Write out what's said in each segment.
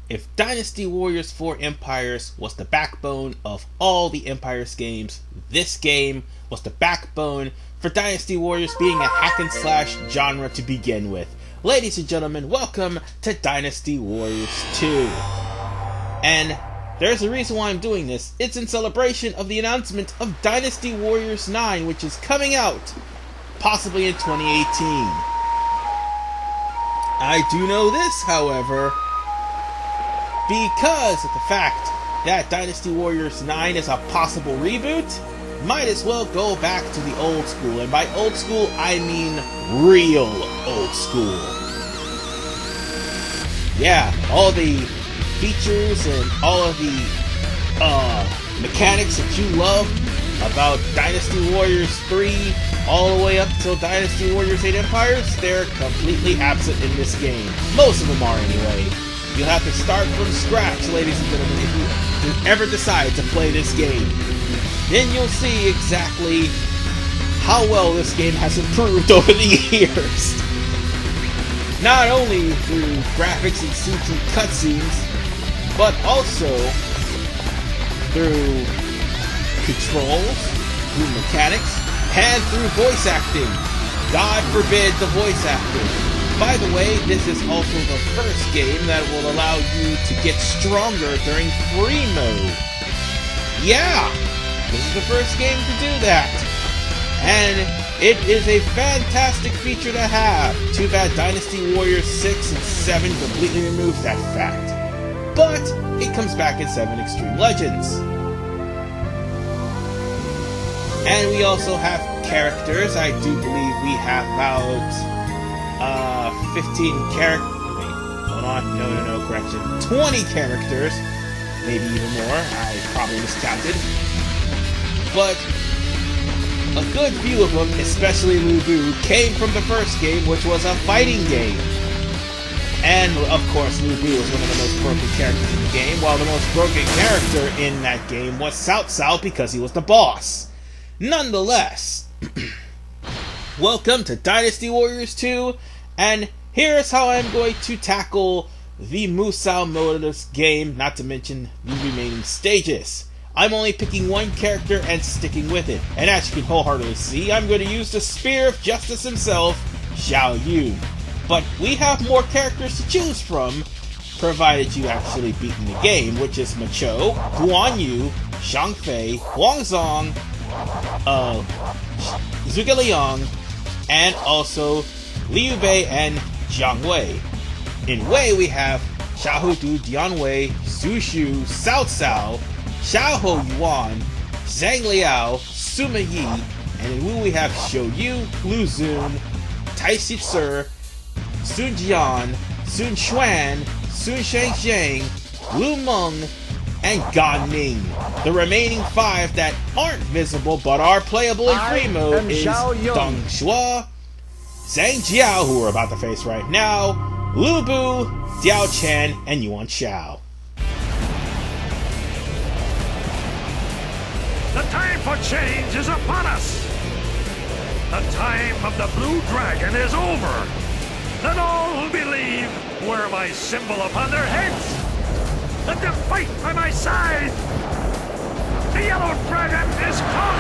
if Dynasty Warriors 4 Empires was the backbone of all the Empires games, this game was the backbone for Dynasty Warriors being a hack and slash genre to begin with. Ladies and gentlemen, welcome to Dynasty Warriors 2. And there's a reason why I'm doing this. It's in celebration of the announcement of Dynasty Warriors 9, which is coming out possibly in 2018. I do know this, however, because of the fact that Dynasty Warriors 9 is a possible reboot, might as well go back to the old school. And by old school, I mean real old school. Yeah, all the features and all of the mechanics that you love about Dynasty Warriors 3 all the way up till Dynasty Warriors 8 Empires, they're completely absent in this game. Most of them are anyway. You'll have to start from scratch, ladies and gentlemen, if you ever decide to play this game. Then you'll see exactly how well this game has improved over the years. Not only through graphics and CG cutscenes, but also through controls, through mechanics, and through voice acting. God forbid the voice acting. By the way, this is also the first game that will allow you to get stronger during free mode. Yeah, this is the first game to do that. And it is a fantastic feature to have. Too bad Dynasty Warriors 6 and 7 completely removed that fact. But it comes back in 7 Extreme Legends. And we also have characters. I do believe we have about 15 characters. Wait, hold on. No, correction. 20 characters. Maybe even more. I probably miscounted. But a good few of them, especially Lu Bu, came from the first game, which was a fighting game. And, of course, Lu Bu was one of the most broken characters in the game, while the most broken character in that game was Cao Cao because he was the boss. Nonetheless, welcome to Dynasty Warriors 2, and here's how I'm going to tackle the Musou mode of this game, not to mention the remaining stages. I'm only picking one character and sticking with it, and as you can wholeheartedly see, I'm going to use the Spear of Justice himself, Xiao Yu. But we have more characters to choose from, provided you actually beaten the game, which is Macho, Guan Yu, Shang Fei, Huang Zhong, Zhuge Liang, and also Liu Bei and Jiang Wei. In Wei we have Xiahou Du, Dian Wei, Su Shu, Cao Cao, Xiahou Yuan, Zhang Liao, Sima Yi, and in Wu we have Xiu Yu, Lu Xun, Tai Shi Ci, Sun Jian, Sun Xuan, Sun Shangxiang, Lu Meng, and Gan Ning. The remaining 5 that aren't visible but are playable in free mode is Deng Xue, Zhang Jiao, who we're about to face right now, Lu Bu, Diao Chen, and Yuan Shao. The time for change is upon us! The time of the Blue Dragon is over! And all who believe wear my symbol upon their heads! And to fight by my side! The Yellow Dragon is come!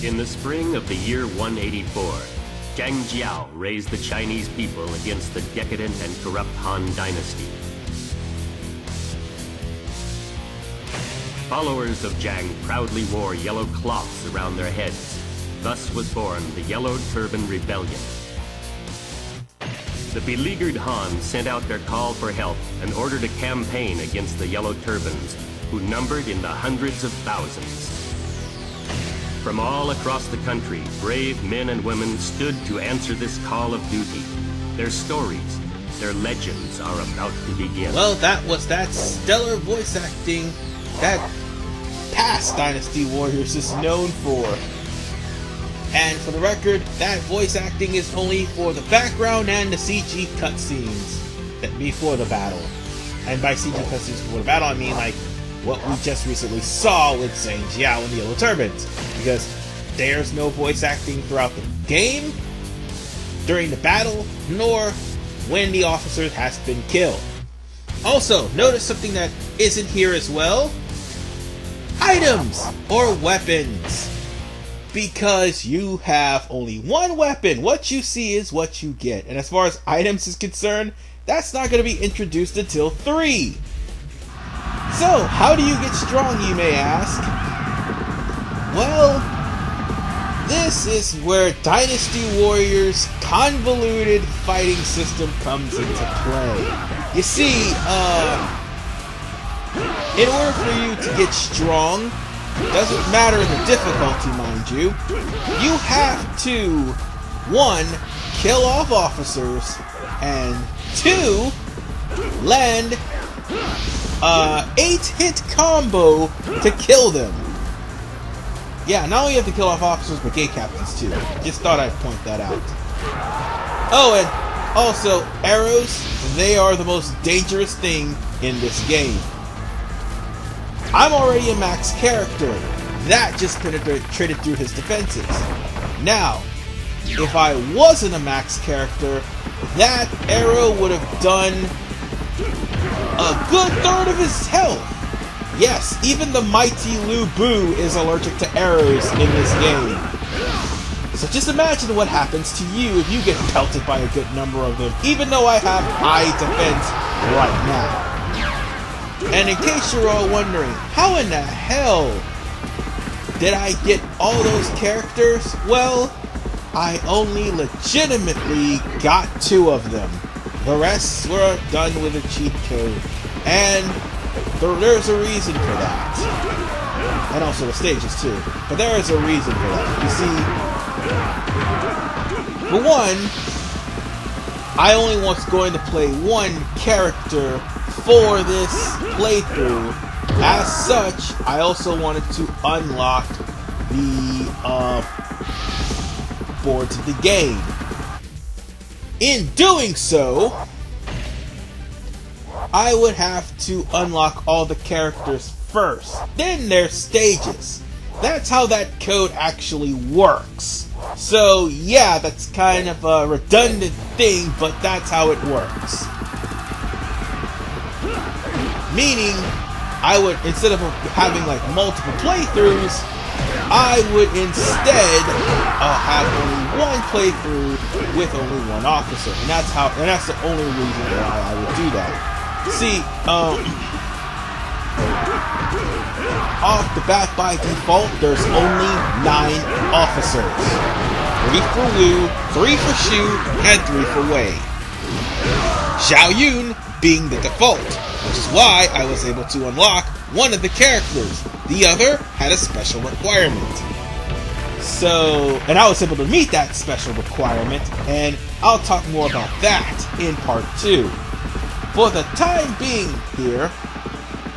In the spring of the year 184, Zhang Jiao raised the Chinese people against the decadent and corrupt Han Dynasty. Followers of Zhang proudly wore yellow cloths around their heads. Thus was born the Yellow Turban Rebellion. The beleaguered Han sent out their call for help and ordered a campaign against the Yellow Turbans, who numbered in the hundreds of thousands. From all across the country, brave men and women stood to answer this call of duty. Their stories, their legends are about to begin. Well, that was that stellar voice acting that past Dynasty Warriors is known for. And for the record, that voice acting is only for the background and the CG cutscenes that before the battle. And by CG cutscenes before the battle, I mean like what we just recently saw with Zhang Jiao and the Yellow Turbans. Because there's no voice acting throughout the game, during the battle, nor when the officer has been killed. Also, notice something that isn't here as well. Items or weapons. Because you have only one weapon, what you see is what you get. And as far as items is concerned, that's not going to be introduced until 3. So, how do you get strong, you may ask? Well, this is where Dynasty Warriors' convoluted fighting system comes into play. You see, in order for you to get strong, doesn't matter the difficulty, mind you, you have to, 1, kill off officers, and 2, land 8-hit combo to kill them. Yeah, not only you have to kill off officers, but gate captains too. Just thought I'd point that out. Oh, and also, arrows, they are the most dangerous thing in this game. I'm already a max character. That just penetrated through his defenses. Now, if I wasn't a max character, that arrow would have done a good third of his health. Yes, even the mighty Lu Bu is allergic to arrows in this game. So just imagine what happens to you if you get pelted by a good number of them, even though I have high defense right now. And in case you're all wondering, how in the hell did I get all those characters? Well, I only legitimately got 2 of them. The rest were done with a cheat code. And there's a reason for that. And also the stages too. But there is a reason for that. You see, for one, I only was going to play 1 character for this playthrough. As such, I also wanted to unlock the boards of the game. In doing so, I would have to unlock all the characters first, then their stages. That's how that code actually works. So yeah, that's kind of a redundant thing, but that's how it works. Meaning, I would, instead of having like multiple playthroughs, I would instead have only 1 playthrough with only 1 officer, and that's the only reason why I would do that. See, off the bat by default, there's only 9 officers. 3 for Wu, 3 for Shu, and 3 for Wei. Xiao Yun being the default, which is why I was able to unlock 1 of the characters. The other had a special requirement. So, and I was able to meet that special requirement, and I'll talk more about that in part 2. For the time being here,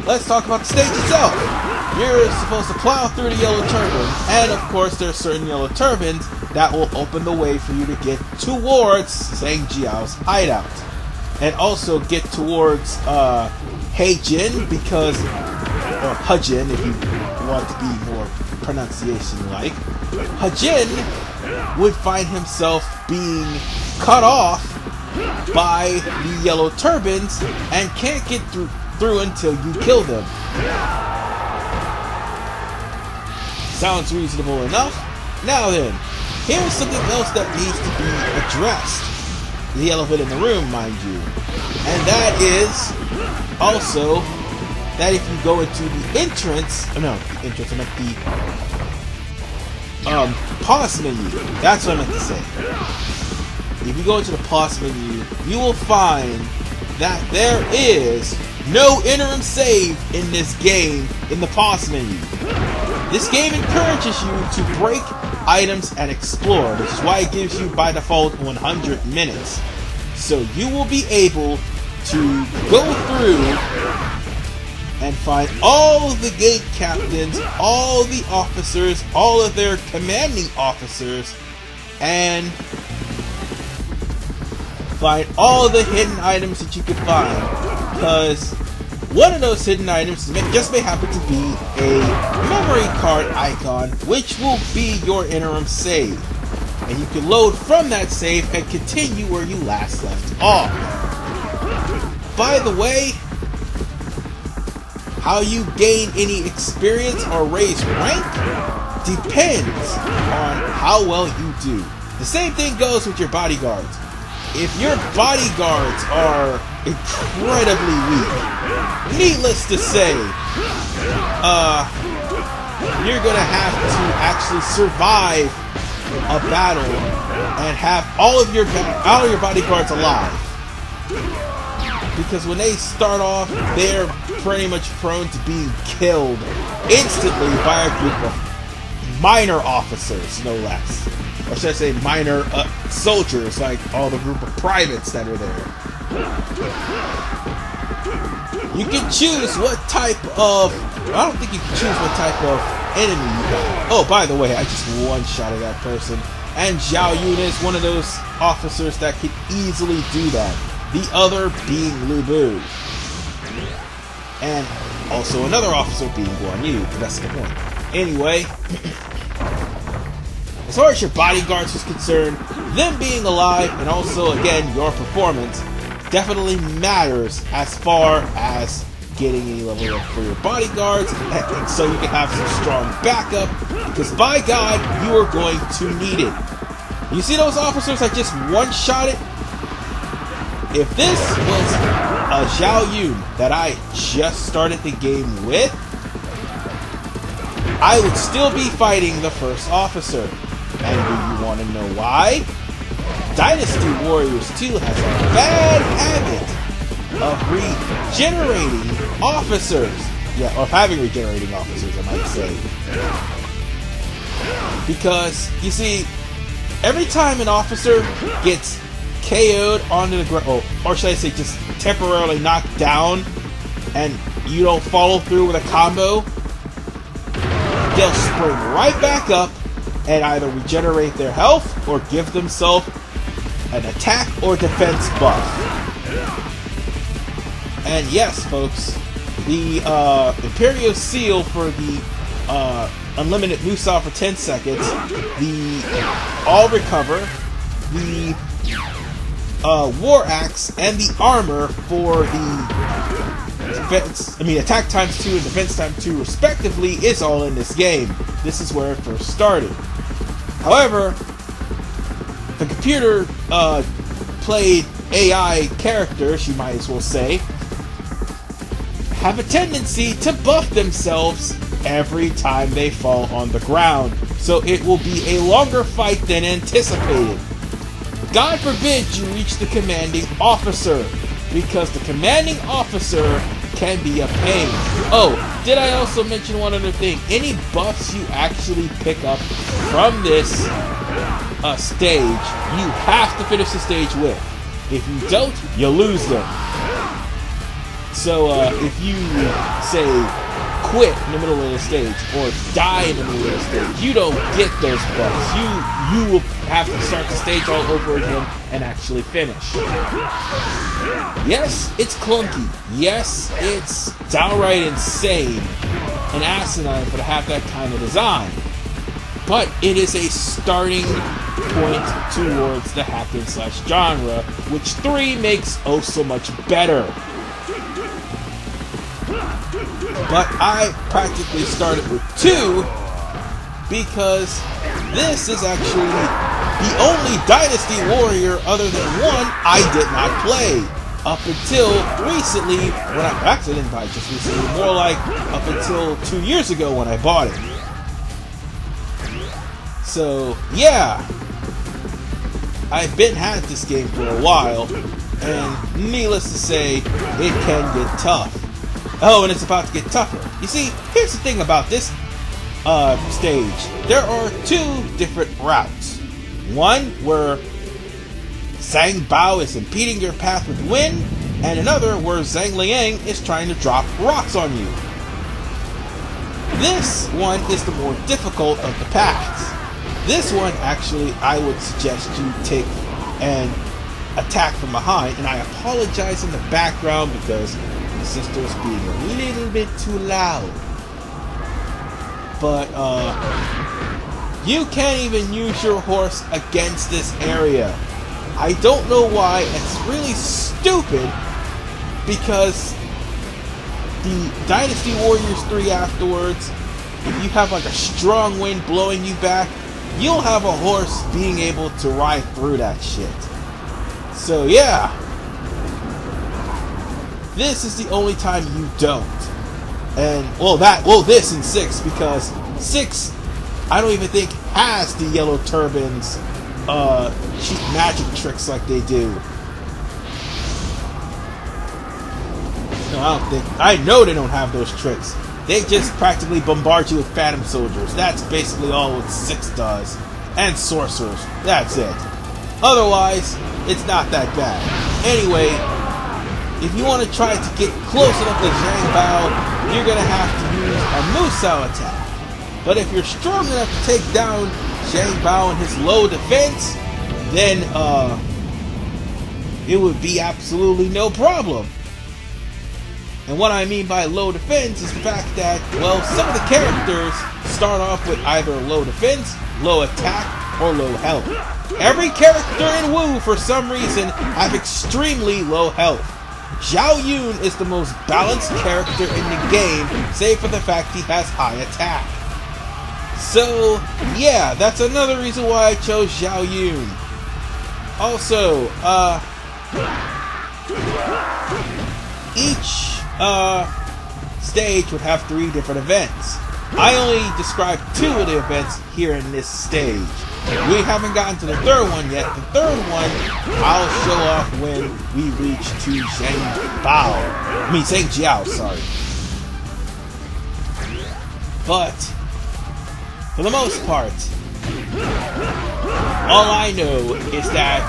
let's talk about the stage itself. You're supposed to plow through the Yellow Turban, and of course there's certain Yellow Turbans that will open the way for you to get towards Zhang Jiao's hideout. And also get towards Heijin, because, or Hejin if you want to be more pronunciation-like. Hejin would find himself being cut off by the Yellow Turbans and can't get through until you kill them. Sounds reasonable enough. Now then, here's something else that needs to be addressed. The elephant in the room, mind you. And that is also that if you go into the entrance, pause menu. That's what I meant to say. If you go into the pause menu, you will find that there is no interim save in this game in the pause menu. This game encourages you to break items and explore, which is why it gives you by default 100 minutes. So you will be able to go through and find all the gate captains, all the officers, all of their commanding officers, and find all the hidden items that you can find. Because One of those hidden items just may happen to be a memory card icon, which will be your interim save. And you can load from that save and continue where you last left off. By the way, how you gain any experience or raise rank depends on how well you do. The same thing goes with your bodyguards. If your bodyguards are incredibly weak, needless to say, you're gonna have to actually survive a battle and have all of your bodyguards alive. Because when they start off, they're pretty much prone to being killed instantly by a group of minor officers, no less. Or should I say minor soldiers, like all the group of privates that are there. You can choose what type of... I don't think you can choose what type of enemy you got. Oh, by the way, I just one-shotted that person. And Zhao Yun is one of those officers that can easily do that. The other being Lu Bu. And also another officer being Guan Yu, but that's the point. Anyway, as far as your bodyguards is concerned, them being alive and also, again, your performance definitely matters as far as getting any level up for your bodyguards, and so you can have some strong backup, because by God, you are going to need it. You see those officers I just one-shotted? If this was a Zhao Yun that I just started the game with, I would still be fighting the first officer. And do you want to know why? Dynasty Warriors 2 has a bad habit of regenerating officers. Yeah, or having regenerating officers, I might say. Because, you see, every time an officer gets KO'd onto the ground, or should I say just temporarily knocked down, and you don't follow through with a combo, they'll spring right back up and either regenerate their health or give themselves an attack or defense buff. And yes, folks, the Imperio Seal for the Unlimited Musa for 10 seconds, the All Recover, the War Axe, and the Armor for the defense, attack times 2 and defense times 2 respectively is all in this game. This is where it first started. However, the computer played AI characters, you might as well say, have a tendency to buff themselves every time they fall on the ground. So it will be a longer fight than anticipated. God forbid you reach the commanding officer, because the commanding officer can be a pain. Oh, did I also mention one other thing? Any buffs you actually pick up from this stage, you have to finish the stage with. If you don't, you lose them. So if you, say, quit in the middle of the stage, or die in the middle of the stage, you don't get those buffs. You will have to start the stage all over again and actually finish. Yes, it's clunky. Yes, it's downright insane and asinine to have that kind of design. But it is a starting point towards the hack and slash genre, which 3 makes oh so much better. But I practically started with 2 because this is actually the only Dynasty Warrior other than 1 I did not play. Up until recently, when just recently, more like up until 2 years ago when I bought it. So, yeah. I've had this game for a while, and needless to say, it can get tough. Oh, and it's about to get tougher. You see, here's the thing about this stage. There are 2 different routes. One where Zhang Bao is impeding your path with wind, and another where Zhang Liang is trying to drop rocks on you. This one is the more difficult of the paths. This one, actually, I would suggest you take an attack from behind, and I apologize in the background because sisters being a little bit too loud. But, you can't even use your horse against this area. I don't know why. It's really stupid, because the Dynasty Warriors 3 afterwards, if you have like a strong wind blowing you back, you'll have a horse being able to ride through that shit. So yeah, this is the only time you don't. And this in 6, because 6 I don't even think has the Yellow Turbans cheap magic tricks like they do. No, I know they don't have those tricks. They just practically bombard you with Phantom Soldiers. That's basically all what 6 does. And Sorcerers. That's it. Otherwise, it's not that bad. Anyway, if you want to try to get close enough to Zhang Bao, you're going to have to use a Musou attack. But if you're strong enough to take down Zhang Bao and his low defense, then it would be absolutely no problem. And what I mean by low defense is the fact that, well, some of the characters start off with either low defense, low attack, or low health. Every character in Wu, for some reason, have extremely low health. Zhao Yun is the most balanced character in the game, save for the fact he has high attack. So, yeah, that's another reason why I chose Zhao Yun. Also, each stage would have 3 different events. I only described 2 of the events here in this stage. We haven't gotten to the 3rd one yet. The 3rd one, I'll show off when we reach to Zhang Jiao, sorry. But, for the most part, all I know is that,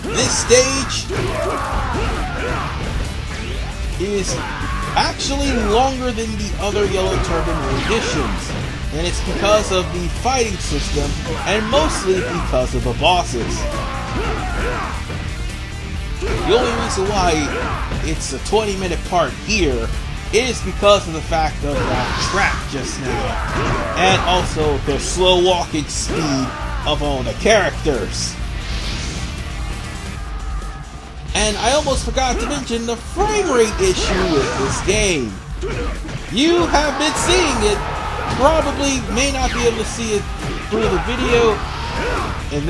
this stage is actually longer than the other Yellow Turban renditions, and it's because of the fighting system, and mostly because of the bosses. The only reason why it's a 20-minute part here is because of the fact of that trap just now, and also the slow walking speed of all the characters. And I almost forgot to mention the frame rate issue with this game. You have been seeing it, probably may not be able to see it through the video. And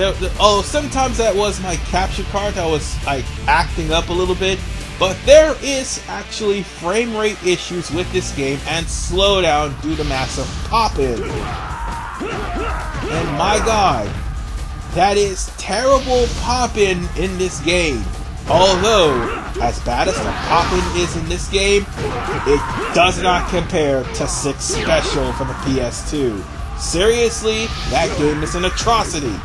sometimes that was my capture card that was like acting up a little bit. But there is actually frame rate issues with this game and slowdown due to massive pop-in. And my god, that is terrible pop-in in this game. Although, as bad as the pop-in is in this game, it does not compare to 6 Special for the PS2. Seriously, that game is an atrocity.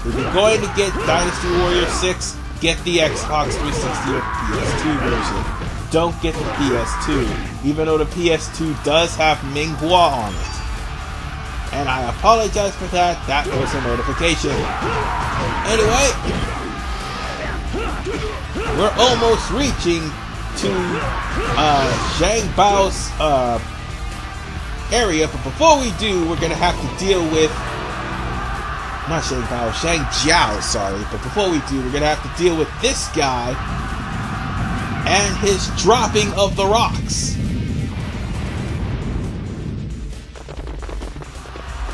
If you're going to get Dynasty Warriors 6, get the Xbox 360 or PS2 version. Don't get the PS2, even though the PS2 does have Minghua on it. And I apologize for that, that was a notification. Anyway, we're almost reaching to Zhang Bao's area, but before we do, we're gonna have to deal with Zhang Jiao, sorry. But before we do, we're gonna have to deal with this guy and his dropping of the rocks.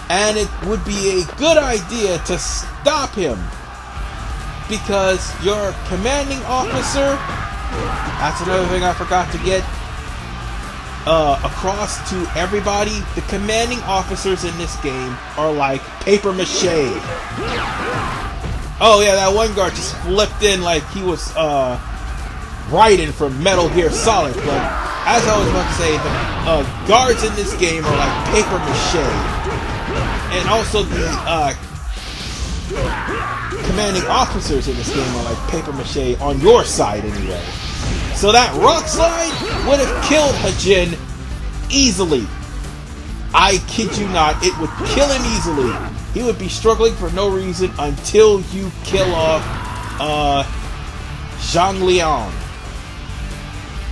And it would be a good idea to stop him, because your commanding officer, that's another thing I forgot to get across to everybody, the commanding officers in this game are like paper mache. Oh yeah, that one guard just flipped in like he was Raiden from Metal Gear Solid, but as I was about to say, the guards in this game are like paper mache. And also the commanding officers in this game are like paper mache on your side anyway. So that rock slide would have killed Hajin easily. I kid you not, it would kill him easily. He would be struggling for no reason until you kill off Zhang.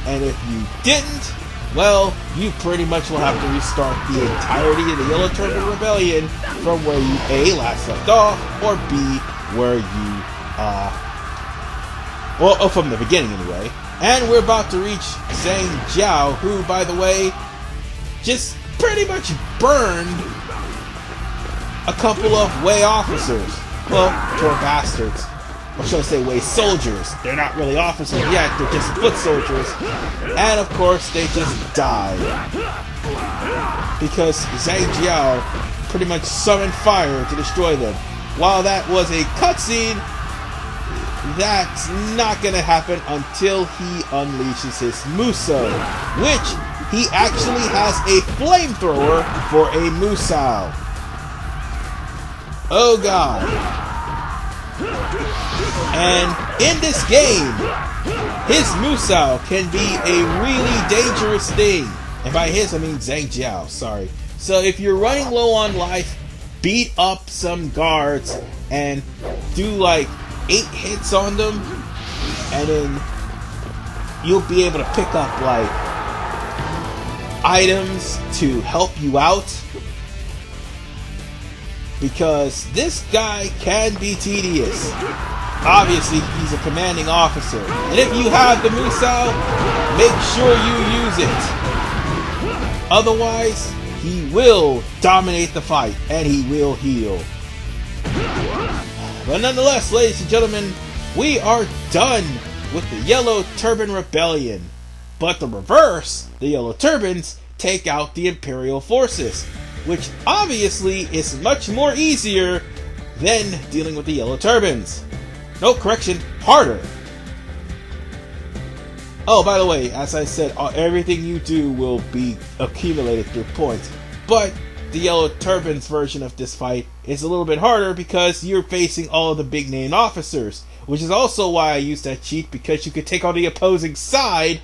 And if you didn't, well, you pretty much will have to restart the entirety of the Yellow Turban Rebellion from where you A, last left off, or B, where you, well, from the beginning anyway. And we're about to reach Zhang Jiao, who, by the way, just pretty much burned a couple of Wei officers. Well, poor bastards. Or should I say Wei soldiers. They're not really officers yet, they're just foot soldiers. And of course, they just died. Because Zhang Jiao pretty much summoned fire to destroy them. While that was a cutscene, that's not gonna happen until he unleashes his Musou, which he actually has a flamethrower for a Musou. Oh god. And in this game, his Musou can be a really dangerous thing. And by his, I mean Zhang Jiao, sorry. So if you're running low on life, beat up some guards and do like 8 hits on them, and then you'll be able to pick up like items to help you out, because this guy can be tedious. Obviously, he's a commanding officer, and if you have the Musou, make sure you use it. Otherwise, he will dominate the fight, and he will heal. But nonetheless, ladies and gentlemen, we are done with the Yellow Turban Rebellion. But the reverse, the Yellow Turbans take out the Imperial forces, which obviously is much more easier than dealing with the Yellow Turbans. No, correction, harder. Oh, by the way, as I said, everything you do will be accumulated through points. But the Yellow Turbans version of this fight is a little bit harder because you're facing all of the big name officers, which is also why I used that cheat, because you could take on the opposing side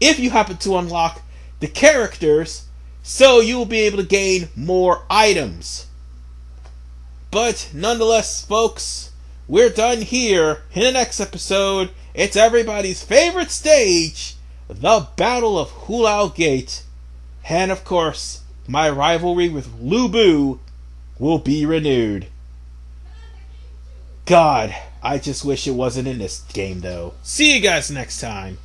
if you happen to unlock the characters, so you will be able to gain more items. But nonetheless, folks, we're done here. In the next episode, it's everybody's favorite stage, the Battle of Hulao Gate. And of course, my rivalry with Lu Bu will be renewed. God, I just wish it wasn't in this game though. See you guys next time.